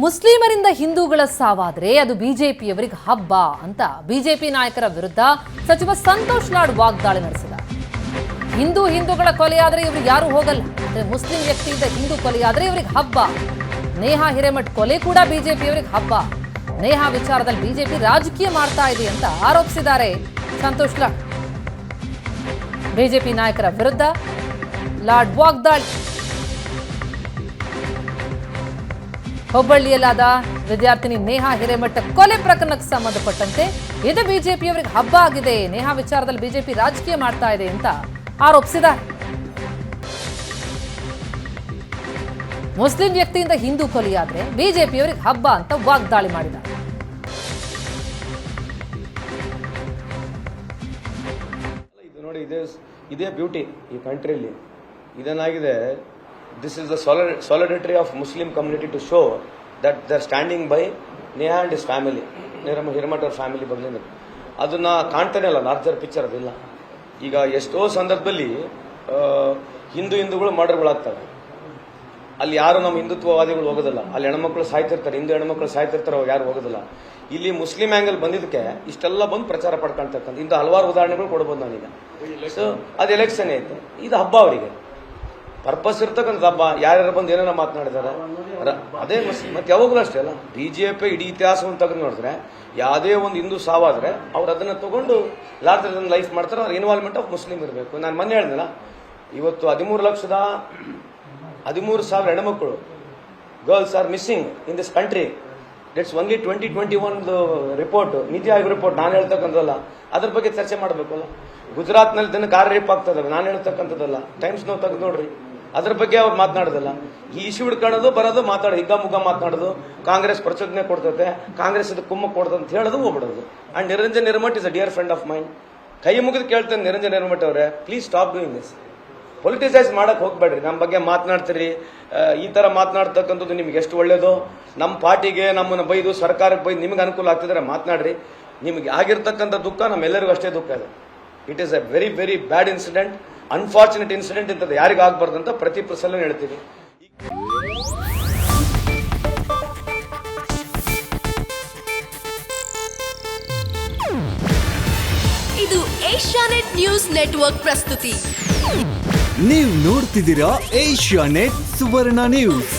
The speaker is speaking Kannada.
ಮುಸ್ಲಿಮರಿಂದ ಹಿಂದೂಗಳ ಸಾವಾದ್ರೆ ಅದು ಬಿಜೆಪಿಯವರಿಗೆ ಹಬ್ಬ ಅಂತ ಬಿಜೆಪಿ ನಾಯಕರ ವಿರುದ್ಧ ಸಚಿವ ಸಂತೋಷ್ ಲಾಡ್ ವಾಗ್ದಾಳಿ ನಡೆಸಿದ್ದಾರೆ. ಹಿಂದೂಗಳ ಕೊಲೆಯಾದ್ರೆ ಇವರು ಯಾರು ಹೋಗಲ್ಲ, ಅಂದ್ರೆ ಮುಸ್ಲಿಂ ವ್ಯಕ್ತಿಯಿಂದ ಹಿಂದೂ ಕೊಲೆಯಾದ್ರೆ ಇವರಿಗೆ ಹಬ್ಬ. ನೇಹಾ ಹಿರೇಮಠ್ ಕೊಲೆ ಕೂಡ ಬಿಜೆಪಿಯವರಿಗೆ ಹಬ್ಬ. ನೇಹಾ ವಿಚಾರದಲ್ಲಿ ಬಿಜೆಪಿ ರಾಜಕೀಯ ಮಾಡ್ತಾ ಇದೆ ಅಂತ ಆರೋಪಿಸಿದ್ದಾರೆ ಸಂತೋಷ್ ಲಾಡ್. ಬಿಜೆಪಿ ನಾಯಕರ ವಿರುದ್ಧ ಲಾಡ್ ವಾಗ್ದಾಳಿ. ಹುಬ್ಬಳ್ಳಿಯಲ್ಲಾದ ವಿದ್ಯಾರ್ಥಿನಿ ನೇಹಾ ಹಿರೇಮಠ ಕೊಲೆ ಪ್ರಕರಣಕ್ಕೆ ಸಂಬಂಧಪಟ್ಟಂತೆ ಇದು ಬಿಜೆಪಿಯವರಿಗೆ ಹಬ್ಬ ಆಗಿದೆ, ನೇಹಾ ವಿಚಾರದಲ್ಲಿ ಬಿಜೆಪಿ ರಾಜಕೀಯ ಮಾಡ್ತಾ ಇದೆ ಅಂತ ಆರೋಪಿಸಿದ್ದಾರೆ. ಮುಸ್ಲಿಂ ವ್ಯಕ್ತಿಯಿಂದ ಹಿಂದೂ ಕೊಲೆಯಾದ್ರೆ ಬಿಜೆಪಿಯವರಿಗೆ ಹಬ್ಬ ಅಂತ ವಾಗ್ದಾಳಿ ಮಾಡಿದ್ದಾರೆ. ಇದು ನೋಡಿ, ಇದೇ ಬ್ಯೂಟಿ ಈ ಕಂಟ್ರಿಯಲ್ಲಿ. ಇದೇನಾಗಿದೆ, this is the solidarity of Muslim community to show that they are standing by Neha and his family, Hiremath ಅವ್ರ ಫ್ಯಾಮಿಲಿ ಬಗ್ಲಿಂದ. ಅದನ್ನ ಕಾಣ್ತಾನೆ ಅಲ್ಲ, ಲಾರ್ಜರ್ ಪಿಕ್ಚರ್ ಅದಿಲ್ಲ. ಈಗ ಎಷ್ಟೋ ಸಂದರ್ಭದಲ್ಲಿ ಹಿಂದೂಗಳು ಮರ್ಡರ್ಗಳಾಗ್ತವೆ. ಅಲ್ಲಿ ಯಾರು ನಮ್ಮ ಹಿಂದುತ್ವವಾದಿಗಳು ಹೋಗೋದಿಲ್ಲ, ಅಲ್ಲಿ ಹೆಣ್ಮಕ್ಳು ಸಾಯ್ತಿರ್ತಾರೆ, ಹಿಂದೂ ಹೆಣ್ಮಕ್ಳು ಸಾಯ್ತಿರ್ತಾರೆ, ಅವಾಗ ಯಾರು ಹೋಗೋದಿಲ್ಲ. ಇಲ್ಲಿ ಮುಸ್ಲಿಂ ಆಂಗಲ್ ಬಂದಿದ್ದಕ್ಕೆ ಇಷ್ಟೆಲ್ಲ ಬಂದು ಪ್ರಚಾರ ಪಡ್ಕೊಳ್ತಕ್ಕಂಥ ಇಂಥ ಹಲವಾರು ಉದಾಹರಣೆಗಳು ಕೊಡ್ಬೋದು ನಾನೀಗ. ಸೊ ಅದು ಎಲೆಕ್ಷನ್ ಐತೆ, ಇದು ಹಬ್ಬ ಅವರಿಗೆ, ಪರ್ಪಸ್ ಇರ್ತಕ್ಕಂಥ ಹಬ್ಬ. ಯಾರ್ಯಾರು ಬಂದು ಏನಾರ ಮಾತನಾಡಿದಾರೆ ಅದೇ ಮತ್ತೆ ಯಾವಾಗಲೂ ಅಷ್ಟೇ ಅಲ್ಲ. ಬಿಜೆಪಿ ಇಡೀ ಇತಿಹಾಸವನ್ನು ತೆಗೆದು ನೋಡಿದ್ರೆ ಯಾವುದೇ ಒಂದು ಹಿಂದೂ ಸಾವಾದ್ರೆ ಅವ್ರು ಅದನ್ನ ತಗೊಂಡು ಲಾರ್ಜರ್ ದನ್ ಲೈಫ್ ಮಾಡ್ತಾರೆ. ಅವ್ರ ಇನ್ವಾಲ್ವ್ಮೆಂಟ್ ಆಫ್ ಮುಸ್ಲಿಂ ಇರಬೇಕು. ನಾನು ಮೊನ್ನೆ ಹೇಳಿದ್ನಲ್ಲ, ಇವತ್ತು 13,13,000 ಹೆಣ್ಮಕ್ಳು girls are missing in this country. It's only 2021 report, NITI Aayog report. ನಾನು ಹೇಳ್ತಕ್ಕಂಥದ್ದಲ್ಲ, ಅದ್ರ ಬಗ್ಗೆ ಚರ್ಚೆ ಮಾಡಬೇಕಲ್ಲ. ಗುಜರಾತ್ನಲ್ಲಿ ದಿನಕ್ಕೆ 6 ರೇಪ್ ಆಗ್ತದಲ್ಲ, ನಾನು ಹೇಳ್ತಕ್ಕಂಥದ್ದಲ್ಲ. ಟೈಮ್ಸ್ ನಾವು ತೆಗೆದು ನೋಡ್ರಿ, ಅದ್ರ ಬಗ್ಗೆ ಅವ್ರು ಮಾತನಾಡೋದಿಲ್ಲ. ಈ ಇಶ್ಯೂ ಹಿಡ್ಕೊಳ್ಳೋದು, ಬರೋದು, ಮಾತಾಡೋದು, ಹಿಗ್ಗ ಮಾತನಾಡೋದು. ಕಾಂಗ್ರೆಸ್ ಪ್ರಚೋದನೆ ಕೊಡ್ತದೆ, ಕಾಂಗ್ರೆಸ್ ಇದು ಕುಮ್ಮ ಕೊಡ್ತದೆ ಅಂತ ಹೇಳೋದು, ಹೋಗ್ಬಿಡೋದು. And Niranjan Hiremath is a dear friend of mine. ಕೈ ಮುಗಿದು ಕೇಳ್ತೇನೆ ನಿರಂಜನ್ ಹಿರೇಮಠ್ ಅವರೇ, please stop doing this. Politicise ಮಾಡಕ್ ಹೋಗ್ಬೇಡ್ರಿ. ನಮ್ಮ ಬಗ್ಗೆ ಮಾತನಾಡ್ತೀರಿ, ಈ ತರ ಮಾತನಾಡ್ತಕ್ಕಂಥದ್ದು ನಿಮ್ಗೆ ಎಷ್ಟು ಒಳ್ಳೇದು. ನಮ್ಮ ಪಾರ್ಟಿಗೆ ನಮ್ಮನ್ನು ಬೈದು, ಸರ್ಕಾರಕ್ಕೆ ಬೈದು ನಿಮ್ಗೆ ಅನುಕೂಲ ಆಗ್ತಿದ್ರೆ ಮಾತನಾಡ್ರಿ. ನಿಮ್ಗೆ ಆಗಿರ್ತಕ್ಕಂಥ ದುಃಖ ನಮ್ಮೆಲ್ಲರಿಗೂ ಅಷ್ಟೇ ದುಃಖ ಇದೆ. It is A very very bad incident, unfortunate incident. ಇಂಥದ್ದು ಯಾರಿಗೂ ಆಗ್ಬಾರ್ದಂತ ಪ್ರತಿ ಸಲ ಹೇಳ್ತೀವಿ. ಇದು ಏಷ್ಯಾನೆಟ್ ನ್ಯೂಸ್ ನೆಟ್ವರ್ಕ್ ಪ್ರಸ್ತುತಿ. ನೀವು ನೋಡ್ತಿದ್ದೀರಾ ಏಷ್ಯಾನೆಟ್ ಸುವರ್ಣ ನ್ಯೂಸ್.